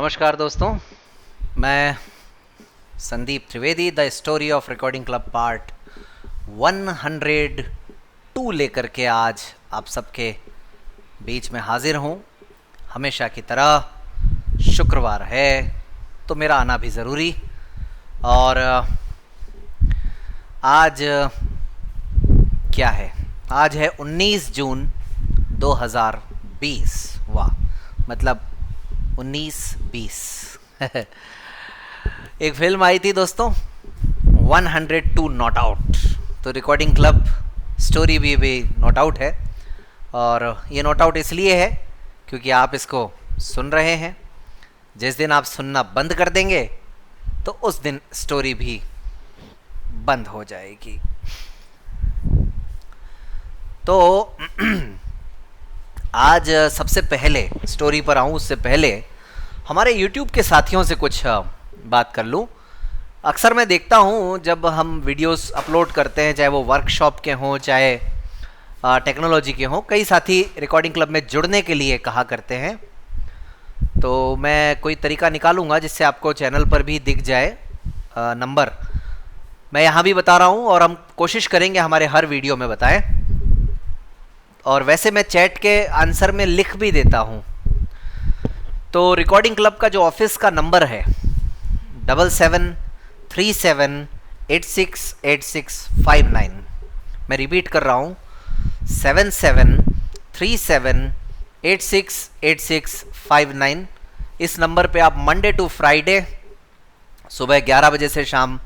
नमस्कार दोस्तों, मैं Sandeep Trivedi the story of recording club part 102 लेकर के आज आप सबके बीच में हाजिर हूँ। हमेशा की तरह शुक्रवार है तो मेरा आना भी ज़रूरी। और आज क्या है? आज है 19 जून 2020। वाह, मतलब 19-20 एक फिल्म आई थी दोस्तों, 102 नॉट आउट। तो रिकॉर्डिंग क्लब स्टोरी भी नॉट आउट है, और ये नॉट आउट इसलिए है क्योंकि आप इसको सुन रहे हैं। जिस दिन आप सुनना बंद कर देंगे तो उस दिन स्टोरी भी बंद हो जाएगी। तो आज सबसे पहले स्टोरी पर आऊँ उससे पहले हमारे YouTube के साथियों से कुछ बात कर लूँ। अक्सर मैं देखता हूँ जब हम वीडियोस अपलोड करते हैं, चाहे वो वर्कशॉप के हों चाहे टेक्नोलॉजी के हों, कई साथी रिकॉर्डिंग क्लब में जुड़ने के लिए कहा करते हैं। तो मैं कोई तरीका निकालूंगा जिससे आपको चैनल पर भी दिख जाए नंबर। मैं यहाँ भी बता रहा हूँ और हम कोशिश करेंगे हमारे हर वीडियो में बताएं। और वैसे मैं चैट के आंसर में लिख भी देता हूँ। तो रिकॉर्डिंग क्लब का जो ऑफिस का नंबर है 7737868659। मैं रिपीट कर रहा हूँ 7737868659। इस नंबर पे आप मंडे टू फ्राइडे सुबह 11 बजे से शाम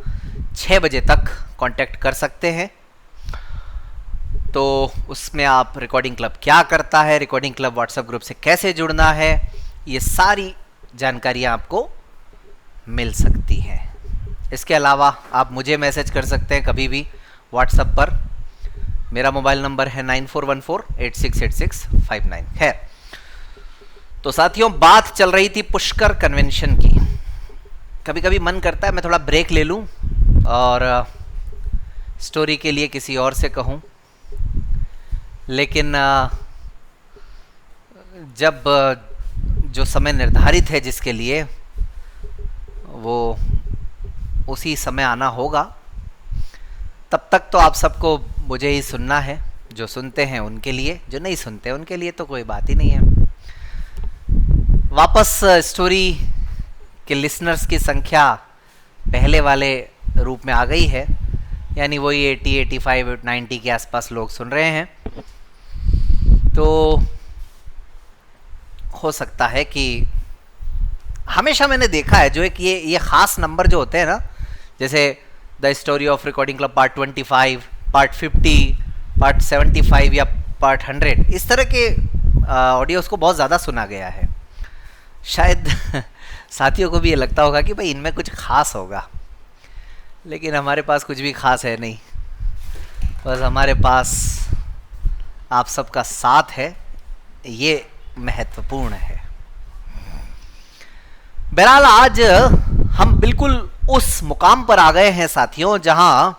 6 बजे तक कांटेक्ट कर सकते हैं। तो उसमें आप रिकॉर्डिंग क्लब क्या करता है, रिकॉर्डिंग क्लब व्हाट्सएप ग्रुप से कैसे जुड़ना है, ये सारी जानकारियाँ आपको मिल सकती हैं। इसके अलावा आप मुझे मैसेज कर सकते हैं कभी भी व्हाट्सएप पर। मेरा मोबाइल नंबर है 9414868659। खैर, तो साथियों, बात चल रही थी पुष्कर कन्वेंशन की। कभी कभी मन करता है मैं थोड़ा ब्रेक ले लूँ और स्टोरी के लिए किसी और से कहूँ, लेकिन जब जो समय निर्धारित है जिसके लिए, वो उसी समय आना होगा। तब तक तो आप सबको मुझे ही सुनना है। जो सुनते हैं उनके लिए, जो नहीं सुनते उनके लिए तो कोई बात ही नहीं है। वापस स्टोरी के लिसनर्स की संख्या पहले वाले रूप में आ गई है, यानी वही 80, 85, 90 के आसपास लोग सुन रहे हैं। तो हो सकता है कि हमेशा मैंने देखा है जो एक ये ख़ास नंबर जो होते हैं ना, जैसे the story of recording club part 25, part 50, part 75 या पार्ट 100, इस तरह के ऑडियोज़ को बहुत ज़्यादा सुना गया है। शायद साथियों को भी ये लगता होगा कि भाई इनमें कुछ ख़ास होगा, लेकिन हमारे पास कुछ भी ख़ास है नहीं। बस हमारे पास आप सबका साथ है, ये महत्वपूर्ण है। बहरहाल आज हम बिल्कुल उस मुकाम पर आ गए हैं साथियों जहां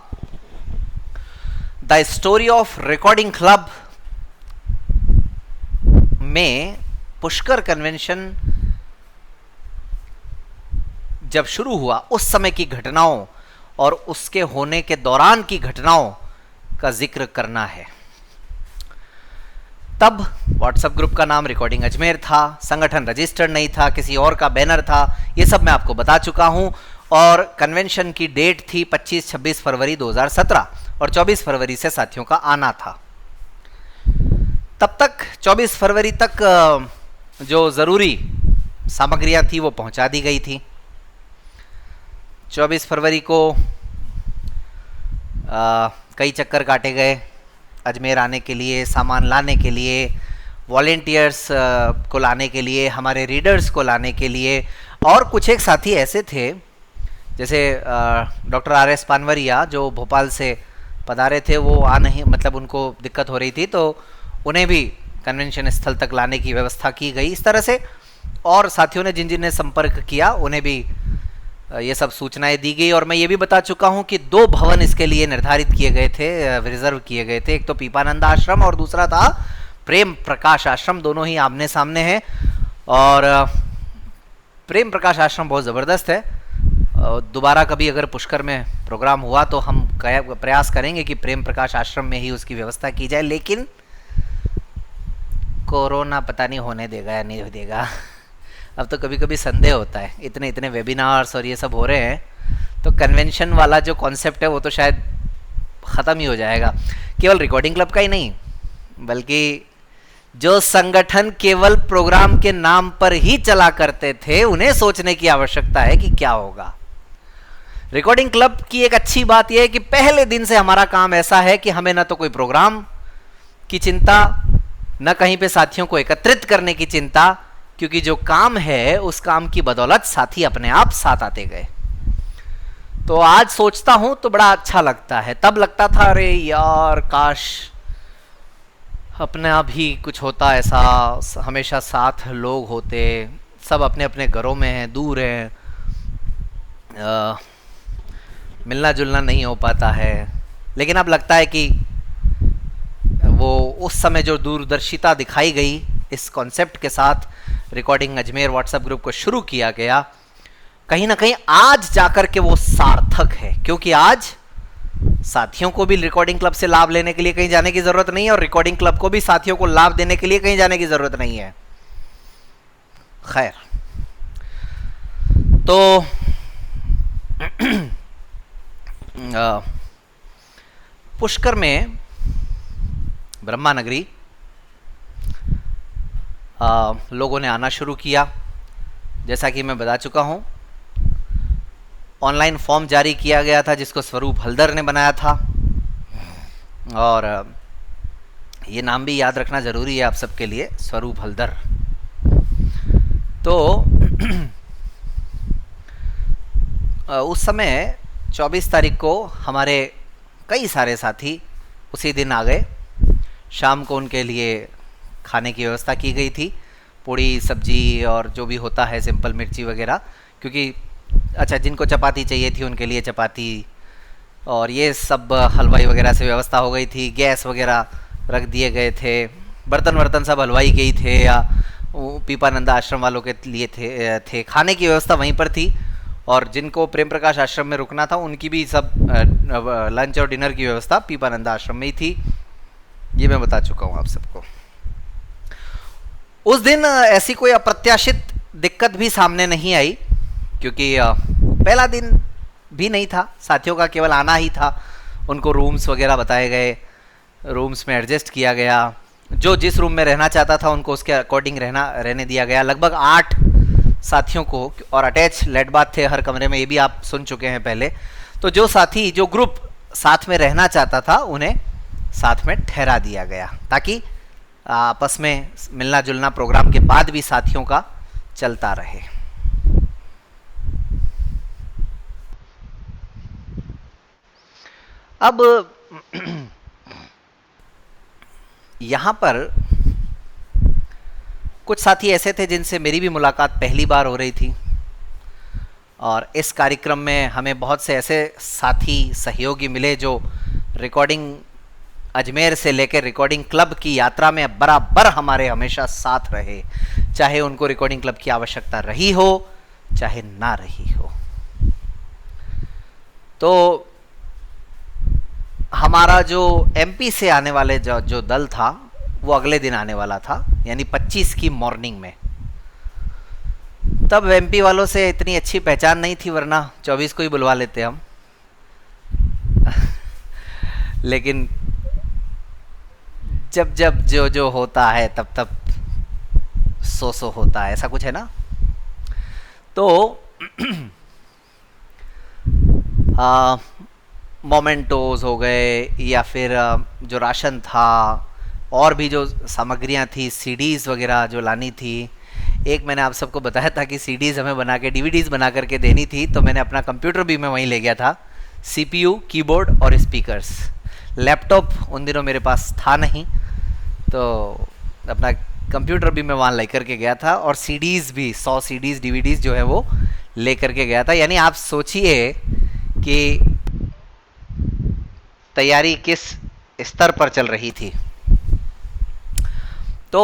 the story of recording club में पुष्कर कन्वेंशन जब शुरू हुआ उस समय की घटनाओं और उसके होने के दौरान की घटनाओं का जिक्र करना है। तब व्हाट्सएप ग्रुप का नाम रिकॉर्डिंग अजमेर था, संगठन रजिस्टर्ड नहीं था, किसी और का बैनर था, ये सब मैं आपको बता चुका हूं। और कन्वेंशन की डेट थी 25-26 फरवरी 2017 और 24 फरवरी से साथियों का आना था। तब तक 24 फरवरी तक जो ज़रूरी सामग्रियां थी वो पहुंचा दी गई थी। 24 फरवरी को कई चक्कर काटे गए अजमेर आने के लिए, सामान लाने के लिए, वॉलेंटियर्स को लाने के लिए, हमारे रीडर्स को लाने के लिए। और कुछ एक साथी ऐसे थे जैसे डॉक्टर RS पानवरिया जो भोपाल से पधारे थे, वो आ नहीं, मतलब उनको दिक्कत हो रही थी, तो उन्हें भी कन्वेंशन स्थल तक लाने की व्यवस्था की गई। इस तरह से और साथियों ने जिन जिन ने संपर्क किया उन्हें भी ये सब सूचनाएं दी गई। और मैं ये भी बता चुका हूं कि 2 भवन इसके लिए निर्धारित किए गए थे, रिजर्व किए गए थे। एक तो पीपानंद आश्रम और दूसरा था प्रेम प्रकाश आश्रम। दोनों ही आमने सामने हैं और प्रेम प्रकाश आश्रम बहुत ज़बरदस्त है। दोबारा कभी अगर पुष्कर में प्रोग्राम हुआ तो हम प्रयास करेंगे कि प्रेम प्रकाश आश्रम में ही उसकी व्यवस्था की जाए, लेकिन कोरोना पता नहीं होने देगा या नहीं देगा। अब तो कभी कभी संदेह होता है, इतने इतने वेबिनार्स और ये सब हो रहे हैं, तो कन्वेंशन वाला जो कॉन्सेप्ट है वो तो शायद ख़त्म ही हो जाएगा। केवल रिकॉर्डिंग क्लब का ही नहीं, बल्कि जो संगठन केवल प्रोग्राम के नाम पर ही चला करते थे, उन्हें सोचने की आवश्यकता है कि क्या होगा। रिकॉर्डिंग क्लब की एक अच्छी बात यह है कि पहले दिन से हमारा काम ऐसा है कि हमें ना तो कोई प्रोग्राम की चिंता, न कहीं पे साथियों को एकत्रित करने की चिंता, क्योंकि जो काम है उस काम की बदौलत साथी अपने आप साथ आते गए। तो आज सोचता हूं तो बड़ा अच्छा लगता है। तब लगता था अरे यार काश अपने आप ही कुछ होता ऐसा, हमेशा साथ लोग होते, सब अपने अपने घरों में हैं, दूर हैं, मिलना जुलना नहीं हो पाता है। लेकिन अब लगता है कि वो उस समय जो दूरदर्शिता दिखाई गई इस कॉन्सेप्ट के साथ रिकॉर्डिंग अजमेर व्हाट्सएप ग्रुप को शुरू किया गया, कहीं ना कहीं आज जाकर के वो सार्थक है, क्योंकि आज साथियों को भी रिकॉर्डिंग क्लब से लाभ लेने के लिए कहीं जाने की जरूरत नहीं है और रिकॉर्डिंग क्लब को भी साथियों को लाभ देने के लिए कहीं जाने की जरूरत नहीं है। खैर, तो पुष्कर में ब्रह्मा नगरी लोगों ने आना शुरू किया। जैसा कि मैं बता चुका हूं, ऑनलाइन फॉर्म जारी किया गया था जिसको स्वरूप हल्दर ने बनाया था, और ये नाम भी याद रखना जरूरी है आप सबके लिए, स्वरूप हल्दर। तो उस समय 24 तारीख को हमारे कई सारे साथी उसी दिन आ गए। शाम को उनके लिए खाने की व्यवस्था की गई थी, पूड़ी सब्जी और जो भी होता है, सिंपल मिर्ची वगैरह, क्योंकि अच्छा जिनको चपाती चाहिए थी उनके लिए चपाती और ये सब हलवाई वगैरह से व्यवस्था हो गई थी। गैस वगैरह रख दिए गए थे, बर्तन वर्तन सब हलवाई के ही थे या पीपानंदा आश्रम वालों के लिए थे। खाने की व्यवस्था वहीं पर थी, और जिनको प्रेम प्रकाश आश्रम में रुकना था उनकी भी सब लंच और डिनर की व्यवस्था पीपानंदा आश्रम में ही थी। ये मैं बता चुका हूँ आप सबको। उस दिन ऐसी कोई अप्रत्याशित दिक्कत भी सामने नहीं आई, क्योंकि पहला दिन भी नहीं था, साथियों का केवल आना ही था। उनको रूम्स वगैरह बताए गए, रूम्स में एडजस्ट किया गया, जो जिस रूम में रहना चाहता था उनको उसके अकॉर्डिंग रहने दिया गया। लगभग 8 साथियों को, और अटैच लेट बाथ थे हर कमरे में, ये भी आप सुन चुके हैं पहले। तो जो साथी, जो ग्रुप साथ में रहना चाहता था उन्हें साथ में ठहरा दिया गया, ताकि आपस में मिलना जुलना प्रोग्राम के बाद भी साथियों का चलता रहे। अब यहां पर कुछ साथी ऐसे थे जिनसे मेरी भी मुलाकात पहली बार हो रही थी, और इस कार्यक्रम में हमें बहुत से ऐसे साथी सहयोगी मिले जो रिकॉर्डिंग अजमेर से लेकर रिकॉर्डिंग क्लब की यात्रा में बराबर हमारे हमेशा साथ रहे, चाहे उनको रिकॉर्डिंग क्लब की आवश्यकता रही हो चाहे ना रही हो। तो हमारा जो एमपी से आने वाले जो दल था वो अगले दिन आने वाला था, यानी 25 की मॉर्निंग में। तब एमपी वालों से इतनी अच्छी पहचान नहीं थी, वरना 24 को ही बुलवा लेते हम। लेकिन जब जब जो जो होता है तब तब सो होता है, ऐसा कुछ है ना। तो मोमेंटोज हो गए, या फिर जो राशन था और भी जो सामग्रियां थी, सीडीज़ वगैरह जो लानी थी। एक मैंने आप सबको बताया था कि सीडीज़ हमें बना के डीवीडीज़ बना करके देनी थी, तो मैंने अपना कंप्यूटर भी मैं वहीं ले गया था, सीपीयू, कीबोर्ड और स्पीकर्स। लैपटॉप उन दिनों मेरे पास था नहीं, तो अपना कंप्यूटर भी मैं वहाँ ले करके गया था, और सीडीज़ भी 100 सीडीज़ डीवीडीज़ जो है वो ले करके गया था। यानी आप सोचिए कि तैयारी किस स्तर पर चल रही थी। तो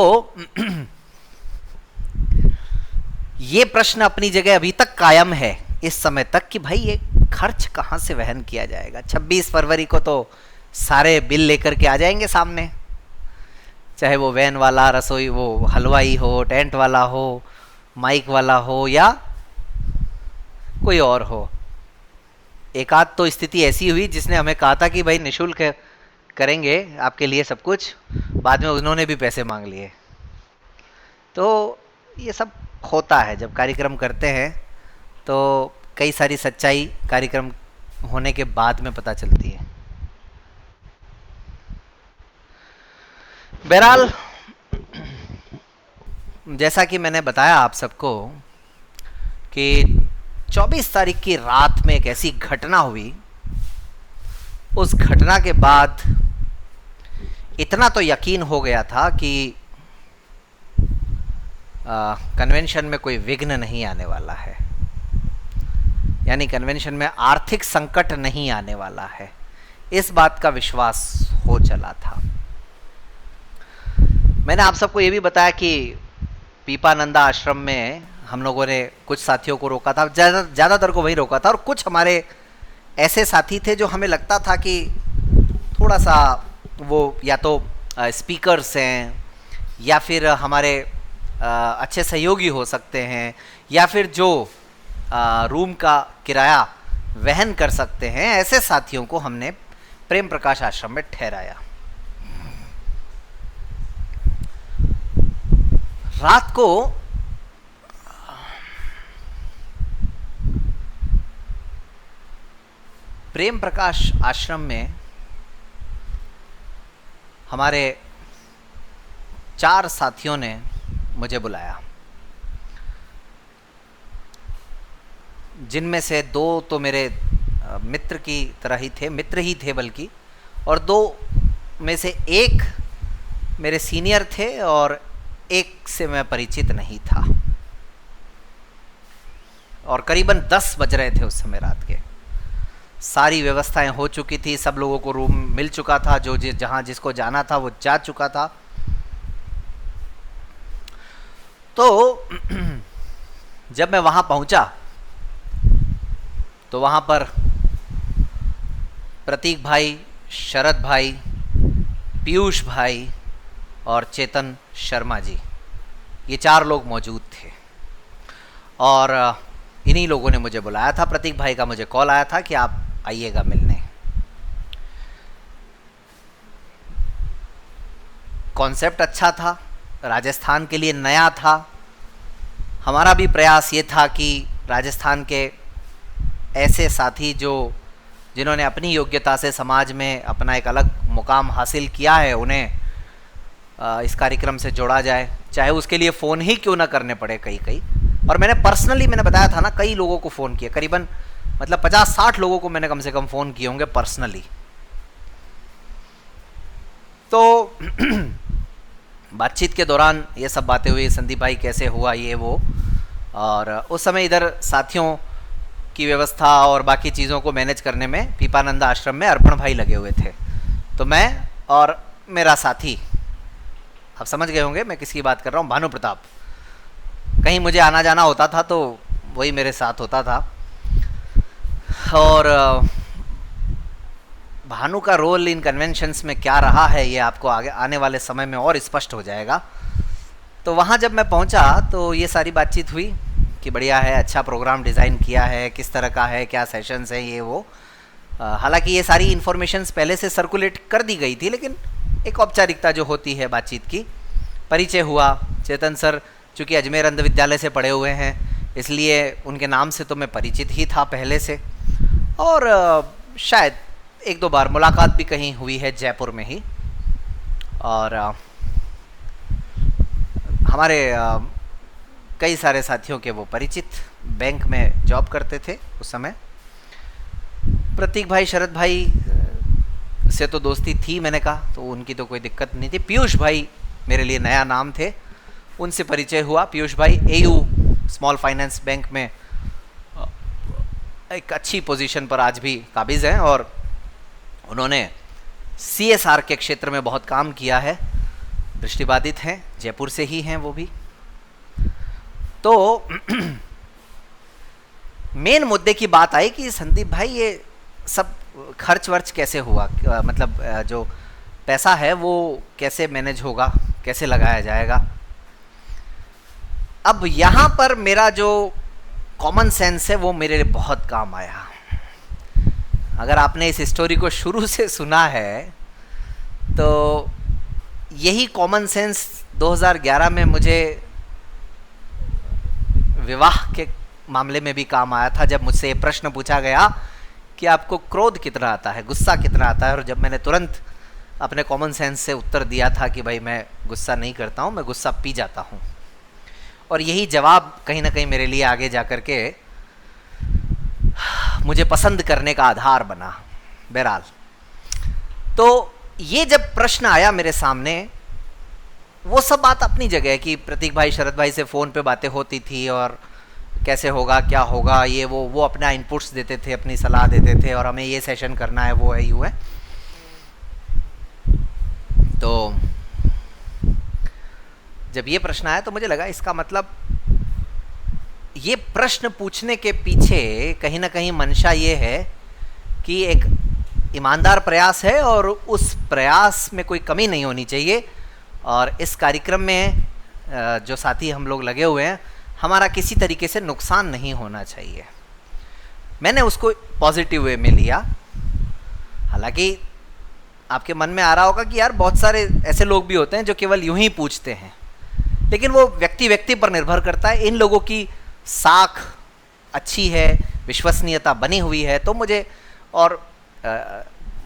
ये प्रश्न अपनी जगह अभी तक कायम है इस समय तक कि भाई ये खर्च कहाँ से वहन किया जाएगा। 26 फरवरी को तो सारे बिल लेकर के आ जाएंगे सामने, चाहे वो वैन वाला, रसोई, वो हलवाई हो, टेंट वाला हो, माइक वाला हो या कोई और हो। एक आध तो स्थिति ऐसी हुई जिसने हमें कहा था कि भाई निःशुल्क करेंगे आपके लिए सब कुछ, बाद में उन्होंने भी पैसे मांग लिए। तो ये सब होता है जब कार्यक्रम करते हैं, तो कई सारी सच्चाई कार्यक्रम होने के बाद में पता चलती है। बहरहाल, जैसा कि मैंने बताया आप सबको कि 24 तारीख की रात में एक ऐसी घटना हुई, उस घटना के बाद इतना तो यकीन हो गया था कि कन्वेंशन में कोई विघ्न नहीं आने वाला है, यानी कन्वेंशन में आर्थिक संकट नहीं आने वाला है, इस बात का विश्वास हो चला था। मैंने आप सबको ये भी बताया कि पीपानंदा आश्रम में हम लोगों ने कुछ साथियों को रोका था, ज़्यादातर को वही रोका था, और कुछ हमारे ऐसे साथी थे जो हमें लगता था कि थोड़ा सा वो या तो स्पीकर्स हैं या फिर हमारे अच्छे सहयोगी हो सकते हैं या फिर जो रूम का किराया वहन कर सकते हैं, ऐसे साथियों को हमने प्रेम प्रकाश आश्रम में ठहराया। रात को प्रेम प्रकाश आश्रम में हमारे 4 साथियों ने मुझे बुलाया, जिनमें से 2 तो मेरे मित्र की तरह ही थे, मित्र ही थे बल्कि, और 2 में से एक मेरे सीनियर थे और एक से मैं परिचित नहीं था। और करीबन 10 बज रहे थे उस समय रात के। सारी व्यवस्थाएं हो चुकी थी, सब लोगों को रूम मिल चुका था, जो जहां जिसको जाना था वो जा चुका था। तो जब मैं वहां पहुंचा तो वहां पर प्रतीक भाई, शरद भाई, पीयूष भाई और चेतन शर्मा जी, ये 4 लोग मौजूद थे। और इन्हीं लोगों ने मुझे बुलाया था। प्रतीक भाई का मुझे कॉल आया था कि आप आइएगा मिलने। कॉन्सेप्ट अच्छा था, राजस्थान के लिए नया था। हमारा भी प्रयास ये था कि राजस्थान के ऐसे साथी जिन्होंने अपनी योग्यता से समाज में अपना एक अलग मुकाम हासिल किया है, उन्हें इस कार्यक्रम से जोड़ा जाए, चाहे उसके लिए फ़ोन ही क्यों ना करने पड़े कई। और मैंने पर्सनली, मैंने बताया था ना, कई लोगों को फ़ोन किया, करीबन मतलब 50-60 लोगों को मैंने कम से कम फ़ोन किए होंगे पर्सनली। तो बातचीत के दौरान ये सब बातें हुई, संदीप भाई कैसे हुआ ये वो, और उस समय इधर साथियों की व्यवस्था और बाकी चीज़ों को मैनेज करने में पीपानंदा आश्रम में अर्पण भाई लगे हुए थे। तो मैं और मेरा साथी, आप समझ गए होंगे मैं किसकी बात कर रहा हूँ, भानु प्रताप। कहीं मुझे आना जाना होता था तो वही मेरे साथ होता था। और भानु का रोल इन कन्वेंशंस में क्या रहा है ये आपको आगे आने वाले समय में और स्पष्ट हो जाएगा। तो वहाँ जब मैं पहुँचा तो ये सारी बातचीत हुई कि बढ़िया है, अच्छा प्रोग्राम डिज़ाइन किया है, किस तरह का है, क्या सेशंस हैं, ये वो। हालांकि ये सारी इन्फॉर्मेशंस पहले से सर्कुलेट कर दी गई थी, लेकिन एक औपचारिकता जो होती है बातचीत की, परिचय हुआ। चेतन सर चूँकि अजमेर अंध विद्यालय से पढ़े हुए हैं, इसलिए उनके नाम से तो मैं परिचित ही था पहले से, और शायद 1-2 बार मुलाकात भी कहीं हुई है जयपुर में ही। और हमारे कई सारे साथियों के वो परिचित बैंक में जॉब करते थे उस समय। प्रतीक भाई, शरद भाई से तो दोस्ती थी, मैंने कहा, तो उनकी तो कोई दिक्कत नहीं थी। पीयूष भाई मेरे लिए नया नाम थे, उनसे परिचय हुआ। पीयूष भाई एयू स्मॉल फाइनेंस बैंक में एक अच्छी पोजीशन पर आज भी काबिज हैं, और उन्होंने CSR के क्षेत्र में बहुत काम किया है। दृष्टिबाधित हैं, जयपुर से ही हैं वो भी। तो मेन मुद्दे की बात आई कि संदीप भाई ये सब खर्च वर्च कैसे हुआ, मतलब जो पैसा है वो कैसे मैनेज होगा, कैसे लगाया जाएगा। अब यहाँ पर मेरा जो कॉमन सेंस है वो मेरे लिए बहुत काम आया। अगर आपने इस स्टोरी को शुरू से सुना है तो यही कॉमन सेंस 2011 में मुझे विवाह के मामले में भी काम आया था, जब मुझसे ये प्रश्न पूछा गया कि आपको क्रोध कितना आता है, गुस्सा कितना आता है, और जब मैंने तुरंत अपने कॉमन सेंस से उत्तर दिया था कि भाई मैं गुस्सा नहीं करता हूँ, मैं गुस्सा पी जाता हूँ। और यही जवाब कहीं ना कहीं मेरे लिए आगे जा कर के मुझे पसंद करने का आधार बना। बहरहाल तो ये जब प्रश्न आया मेरे सामने, वो सब बात अपनी जगह है कि प्रतीक भाई शरद भाई से फ़ोन पे बातें होती थी और कैसे होगा क्या होगा ये वो अपना इनपुट्स देते थे, अपनी सलाह देते थे, और हमें ये सेशन करना है, वो है, यूँ है। तो जब ये प्रश्न आया तो मुझे लगा इसका मतलब ये प्रश्न पूछने के पीछे कहीं ना कहीं मंशा ये है कि एक ईमानदार प्रयास है और उस प्रयास में कोई कमी नहीं होनी चाहिए, और इस कार्यक्रम में जो साथी हम लोग लगे हुए हैं हमारा किसी तरीके से नुकसान नहीं होना चाहिए। मैंने उसको पॉजिटिव वे में लिया। हालांकि आपके मन में आ रहा होगा कि यार बहुत सारे ऐसे लोग भी होते हैं जो केवल यूं ही पूछते हैं, लेकिन वो व्यक्ति व्यक्ति पर निर्भर करता है। इन लोगों की साख अच्छी है, विश्वसनीयता बनी हुई है, तो मुझे, और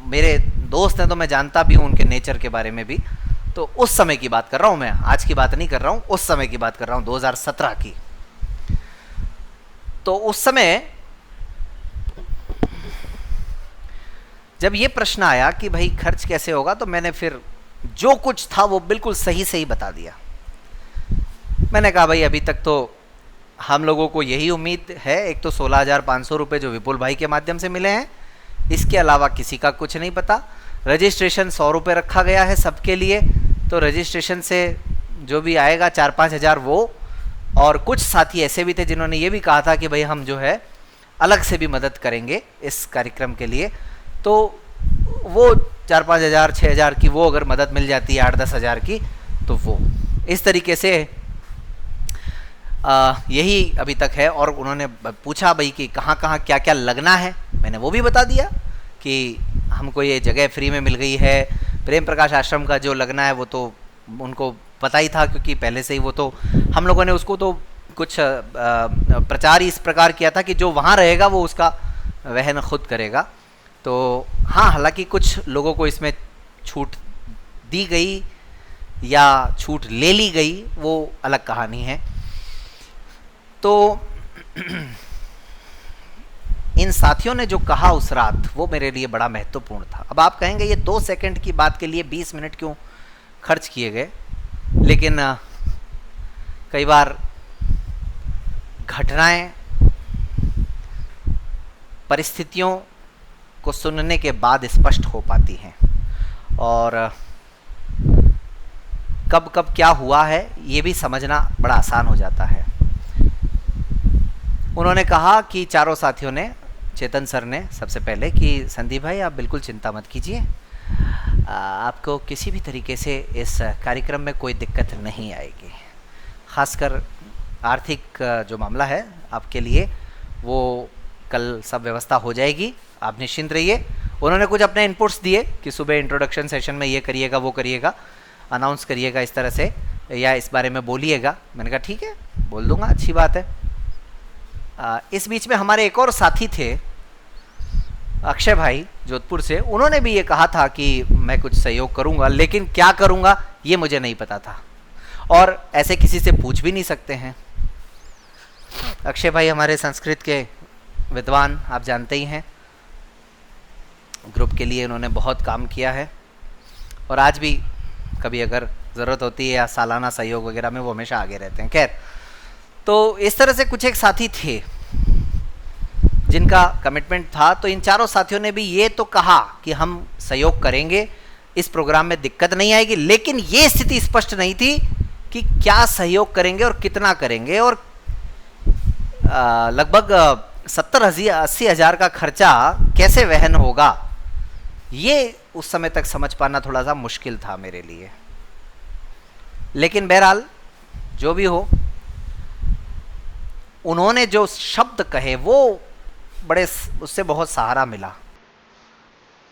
मेरे दोस्त हैं तो मैं जानता भी हूँ उनके नेचर के बारे में भी। तो उस समय की बात कर रहा हूँ मैं, आज की बात नहीं कर रहा हूँ, उस समय की बात कर रहा हूँ, 2017 की। तो उस समय जब ये प्रश्न आया कि भाई खर्च कैसे होगा, तो मैंने फिर जो कुछ था वो बिल्कुल सही सही बता दिया। मैंने कहा भाई अभी तक तो हम लोगों को यही उम्मीद है, एक तो 16,500 रुपये जो विपुल भाई के माध्यम से मिले हैं, इसके अलावा किसी का कुछ नहीं पता। रजिस्ट्रेशन 100 रुपये रखा गया है सबके लिए, तो रजिस्ट्रेशन से जो भी आएगा 4-5 हज़ार वो, और कुछ साथी ऐसे भी थे जिन्होंने ये भी कहा था कि भाई हम जो है अलग से भी मदद करेंगे इस कार्यक्रम के लिए, तो वो 4-5 हज़ार 6 हज़ार की वो अगर मदद मिल जाती है 8-10 हज़ार की, तो वो इस तरीके से यही अभी तक है। और उन्होंने पूछा भाई कि कहाँ कहाँ क्या क्या लगना है, मैंने वो भी बता दिया कि हमको ये जगह फ्री में मिल गई है। प्रेम प्रकाश आश्रम का जो लगना है वो तो उनको पता ही था, क्योंकि पहले से ही वो तो हम लोगों ने उसको तो कुछ प्रचार इस प्रकार किया था कि जो वहाँ रहेगा वो उसका वहन खुद करेगा। तो हाँ, हालांकि कुछ लोगों को इसमें छूट दी गई या छूट ले ली गई, वो अलग कहानी है। तो इन साथियों ने जो कहा उस रात वो मेरे लिए बड़ा महत्वपूर्ण था। अब आप कहेंगे ये 2 सेकंड की बात के लिए 20 मिनट क्यों खर्च किए गए, लेकिन कई बार घटनाएं परिस्थितियों को सुनने के बाद स्पष्ट हो पाती हैं, और कब कब क्या हुआ है ये भी समझना बड़ा आसान हो जाता है। उन्होंने कहा कि चारों साथियों ने, चेतन सर ने सबसे पहले, कि संदीप भाई आप बिल्कुल चिंता मत कीजिए, आपको किसी भी तरीके से इस कार्यक्रम में कोई दिक्कत नहीं आएगी। ख़ासकर आर्थिक जो मामला है आपके लिए वो कल सब व्यवस्था हो जाएगी, आप निश्चिंत रहिए। उन्होंने कुछ अपने इनपुट्स दिए कि सुबह इंट्रोडक्शन सेशन में ये करिएगा, वो करिएगा, अनाउंस करिएगा इस तरह से, या इस बारे में बोलिएगा। मैंने कहा ठीक है, बोल दूंगा, अच्छी बात है। इस बीच में हमारे एक और साथी थे, अक्षय भाई जोधपुर से, उन्होंने भी ये कहा था कि मैं कुछ सहयोग करूंगा, लेकिन क्या करूंगा ये मुझे नहीं पता था, और ऐसे किसी से पूछ भी नहीं सकते हैं। अक्षय भाई हमारे संस्कृत के विद्वान, आप जानते ही हैं, ग्रुप के लिए उन्होंने बहुत काम किया है, और आज भी कभी अगर ज़रूरत होती है या सालाना सहयोग वगैरह में वो हमेशा आगे रहते हैं। खैर, तो इस तरह से कुछ एक साथी थे जिनका कमिटमेंट था। तो इन चारों साथियों ने भी ये तो कहा कि हम सहयोग करेंगे, इस प्रोग्राम में दिक्कत नहीं आएगी, लेकिन ये स्थिति स्पष्ट नहीं थी कि क्या सहयोग करेंगे और कितना करेंगे और लगभग 70-80 हज़ार का खर्चा कैसे वहन होगा, ये उस समय तक समझ पाना थोड़ा सा मुश्किल था मेरे लिए। लेकिन बहरहाल जो भी हो, उन्होंने जो शब्द कहे वो बड़े, उससे बहुत सहारा मिला।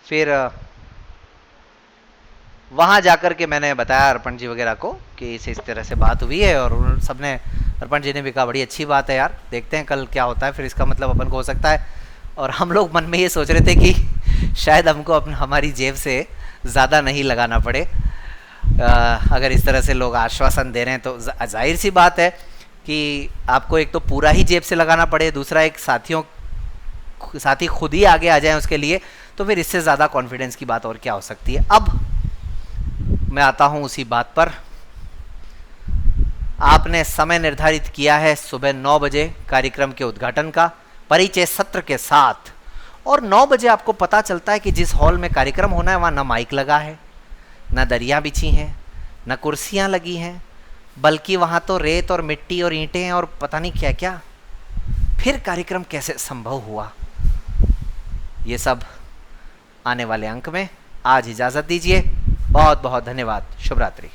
फिर वहाँ जाकर के मैंने बताया अर्पण जी वगैरह को कि इस तरह से बात हुई है, और उन सब ने, अर्पण जी ने भी कहा बड़ी अच्छी बात है यार, देखते हैं कल क्या होता है, फिर इसका मतलब अपन को हो सकता है। और हम लोग मन में ये सोच रहे थे कि शायद हमको हमारी जेब से ज़्यादा नहीं लगाना पड़े। अगर इस तरह से लोग आश्वासन दे रहे हैं तो जाहिर सी बात है कि आपको एक तो पूरा ही जेब से लगाना पड़े, दूसरा एक साथी खुद ही आगे आ जाए उसके लिए, तो फिर इससे ज़्यादा कॉन्फिडेंस की बात और क्या हो सकती है। अब मैं आता हूँ उसी बात पर। आपने समय निर्धारित किया है सुबह 9 बजे कार्यक्रम के उद्घाटन का, परिचय सत्र के साथ, और 9 बजे आपको पता चलता है कि जिस हॉल में कार्यक्रम होना है वहाँ ना माइक लगा है, ना दरियाँ बिछी हैं, ना कुर्सियाँ लगी हैं, बल्कि वहाँ तो रेत और मिट्टी और ईंटें और पता नहीं क्या क्या। फिर कार्यक्रम कैसे संभव हुआ, ये सब आने वाले अंक में। आज इजाज़त दीजिए, बहुत बहुत धन्यवाद, शुभ रात्रि।